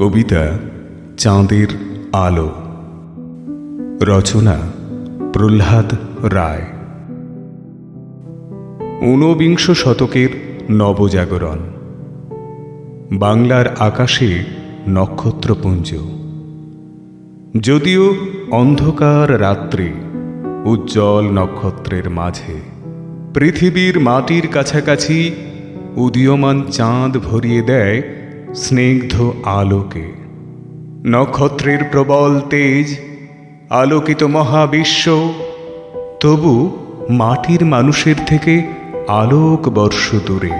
কবিতা চাঁদের আলো। রচনা প্রহ্লাদ রায়। ঊনবিংশ শতকের নবজাগরণ। বাংলার আকাশে নক্ষত্রপুঞ্জ। যদিও অন্ধকার রাত্রে উজ্জ্বল নক্ষত্রের মাঝে পৃথিবীর মাটির কাছাকাছি উদীয়মান চাঁদ ভরিয়ে দেয় স্নিগ্ধ আলোকে। নক্ষত্রের প্রবল তেজ আলোকিত মহাবিশ্ব, তবু মাটির মানুষের থেকে আলোক বর্ষ দূরে।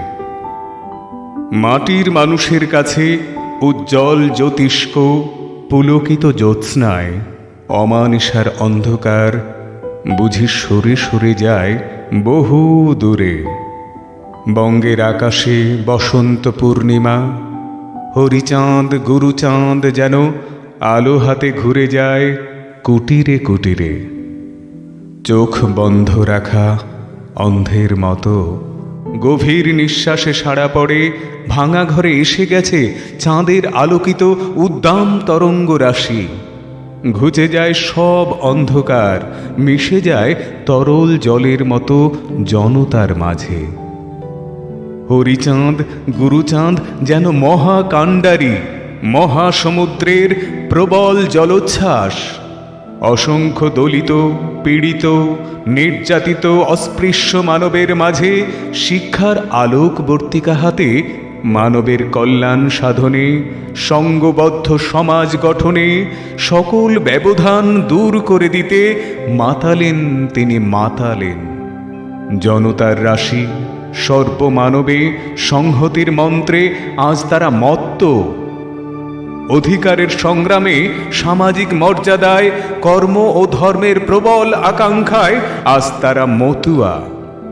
মাটির মানুষের কাছে উজ্জ্বল জ্যোতিষ্ক পুলকিত জ্যোৎস্নায় অমানিসার অন্ধকার বুঝি সরে সরে যায় বহু দূরে। বঙ্গের আকাশে বসন্ত পূর্ণিমা, হরিচাঁদ গুরুচাঁদ যেন আলো হাতে ঘুরে যায় কুটিরে কুটিরে। চোখ বন্ধ রাখা অন্ধের মতো গভীর নিঃশ্বাসে সাড়া পড়ে ভাঙা ঘরে এসে গেছে চাঁদের আলোকিত উদ্দাম তরঙ্গ রাশি। ঘুচে যায় সব অন্ধকার, মিশে যায় তরল জলের মতো জনতার মাঝে। হরিচাঁদ গুরুচাঁদ যেন মহাকাণ্ডারী, মহাসমুদ্রের প্রবল জলোচ্ছ্বাস। অসংখ্য দলিত, পীড়িত, নির্যাতিত অস্পৃশ্য মানবের মাঝে শিক্ষার আলোকবর্তিকা হাতে মানবের কল্যাণ সাধনে, সঙ্গবদ্ধ সমাজ গঠনে সকল ব্যবধান দূর করে দিতে মাতালেন তিনি, মাতালেন। জনতার রাশি সর্বমানবে সংহতির মন্ত্রে আজ তারা মত্ত। অধিকারের সংগ্রামে, সামাজিক মর্যাদায়, কর্ম ও ধর্মের প্রবল আকাঙ্ক্ষায় আজ তারা মতুয়া।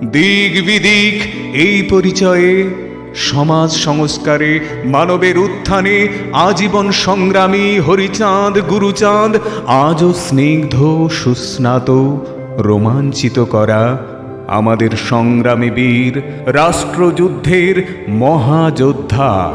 দিক বিদিক এই পরিচয়ে সমাজ সংস্কারে, মানবের উত্থানে আজীবন সংগ্রামী হরিচাঁদ গুরুচাঁদ আজও স্নিগ্ধ, সুস্নাত, রোমাঞ্চিত করা আমাদের সংগ্রামী বীর, রাষ্ট্রযুদ্ধের মহাযোদ্ধা।